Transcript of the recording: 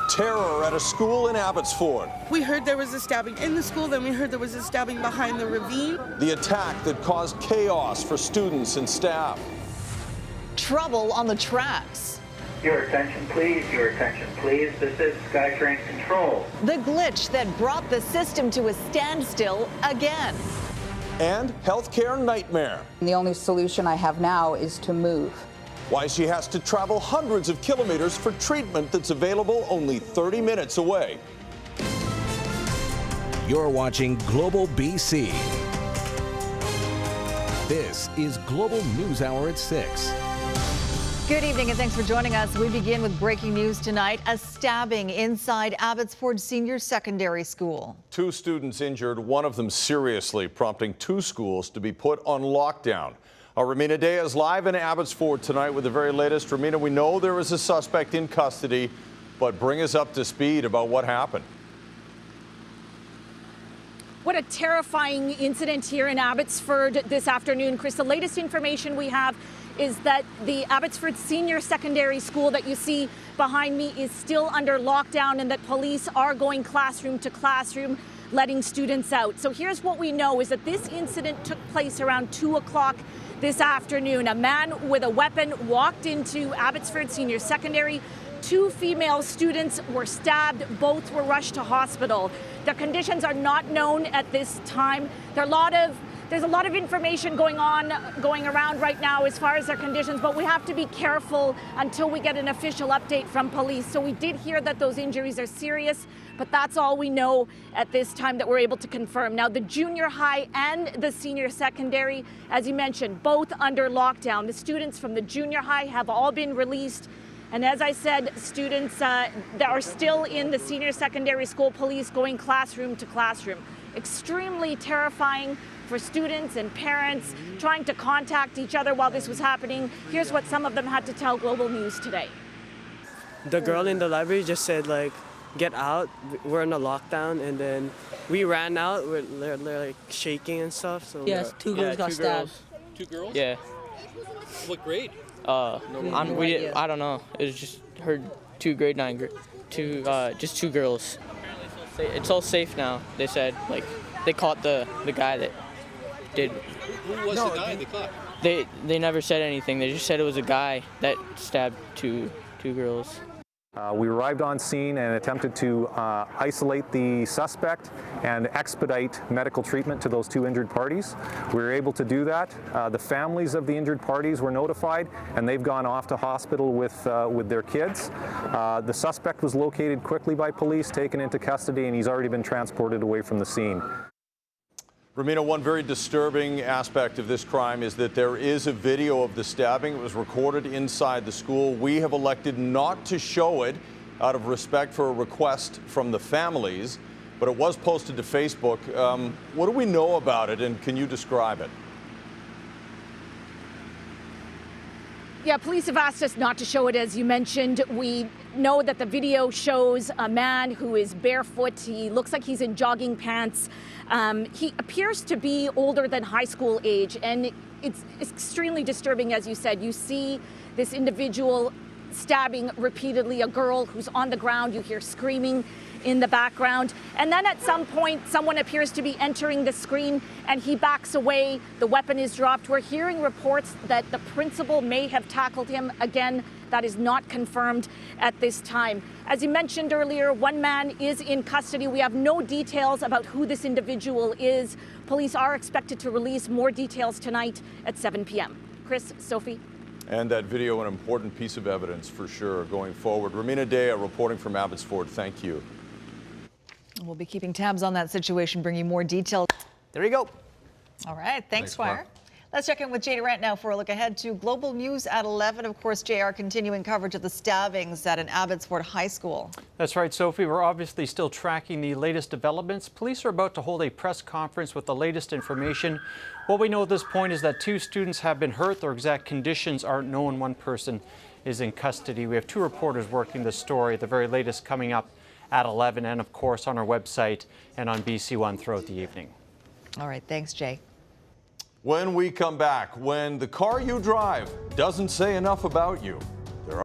Terror at a school in Abbotsford. We heard there was a stabbing in the school, then we heard there was a stabbing behind the ravine. The attack that caused chaos for students and staff. Trouble on the tracks. Your attention, please. Your attention, please. This is SkyTrain Control. The glitch that brought the system to a standstill again. And healthcare nightmare. The only solution I have now is to move. Why she has to travel hundreds of kilometers for treatment that's available only 30 minutes away. You're watching Global BC. This is Global News Hour at 6. Good evening and thanks for joining us. We begin with breaking news tonight. A stabbing inside Abbotsford Senior Secondary School. 2 students injured, one of them seriously, prompting 2 schools to be put on lockdown. Our Ramina Day is live in Abbotsford tonight with the very latest. Ramina, we know there is a suspect in custody, but bring us up to speed about what happened. What a terrifying incident here in Abbotsford this afternoon. Chris, the latest information we have is that the Abbotsford Senior Secondary School that you see behind me is still under lockdown and that police are going classroom to classroom, letting students out. So here's what we know is that this incident took place around 2 o'clock this afternoon. A man with a weapon walked into Abbotsford Senior Secondary. 2 female students were stabbed. Both were rushed to hospital. Their conditions are not known at this time. There's a lot of information going around right now as far as their conditions, but we have to be careful until we get an official update from police. So we did hear that those injuries are serious, but that's all we know at this time that we're able to confirm. Now, the junior high and the senior secondary, as you mentioned, both under lockdown. The students from the junior high have all been released. And as I said, students that are still in the senior secondary school, police going classroom to classroom. Extremely terrifying for students and parents trying to contact each other while this was happening. Here's what some of them had to tell Global News today. The girl in the library just said, like, get out, we're in a lockdown, and then we ran out, they're like shaking and stuff. So yes, 2 girls got stabbed. 2 girls? Yeah. What grade? I don't know. It was just her 2 grade 9, just 2 girls. It's all safe now. They said, like, they caught the guy that did. Who was the guy they caught? They never said anything. They just said it was a guy that stabbed two girls. We arrived on scene and attempted to isolate the suspect and expedite medical treatment to those 2 injured parties. We were able to do that. The families of the injured parties were notified, and they've gone off to hospital with their kids. The suspect was located quickly by police, taken into custody, and he's already been transported away from the scene. Ramina, one very disturbing aspect of this crime is that there is a video of the stabbing. It was recorded inside the school. We have elected not to show it out of respect for a request from the families, but it was posted to Facebook. What do we know about it, and can you describe it? Yeah, police have asked us not to show it, as you mentioned. We know that the video shows a man who is barefoot. He looks like he's in jogging pants. He appears to be older than high school age, and it's extremely disturbing, as you said. You see this individual stabbing repeatedly a girl who's on the ground. You hear screaming in the background. And then at some point, someone appears to be entering the screen and he backs away. The weapon is dropped. We're hearing reports that the principal may have tackled him. Again, that is not confirmed at this time. As you mentioned earlier, one man is in custody. We have no details about who this individual is. Police are expected to release more details tonight at 7 p.m. Chris, Sophie. And that video, an important piece of evidence for sure going forward. Ramina Day reporting from Abbotsford. Thank you. We'll be keeping tabs on that situation, bringing more details. There you go. All right. Thanks, Squire. Let's check in with Jay Durant now for a look ahead to Global News at 11. Of course, JR continuing coverage of the stabbings at an Abbotsford high school. That's right, Sophie. We're obviously still tracking the latest developments. Police are about to hold a press conference with the latest information. What we know at this point is that 2 students have been hurt. Their exact conditions aren't known. 1 person is in custody. We have 2 reporters working the story. The very latest coming up at 11 and, of course, on our website and on BC One throughout the evening. All right. Thanks, Jay. When we come back, when the car you drive doesn't say enough about you.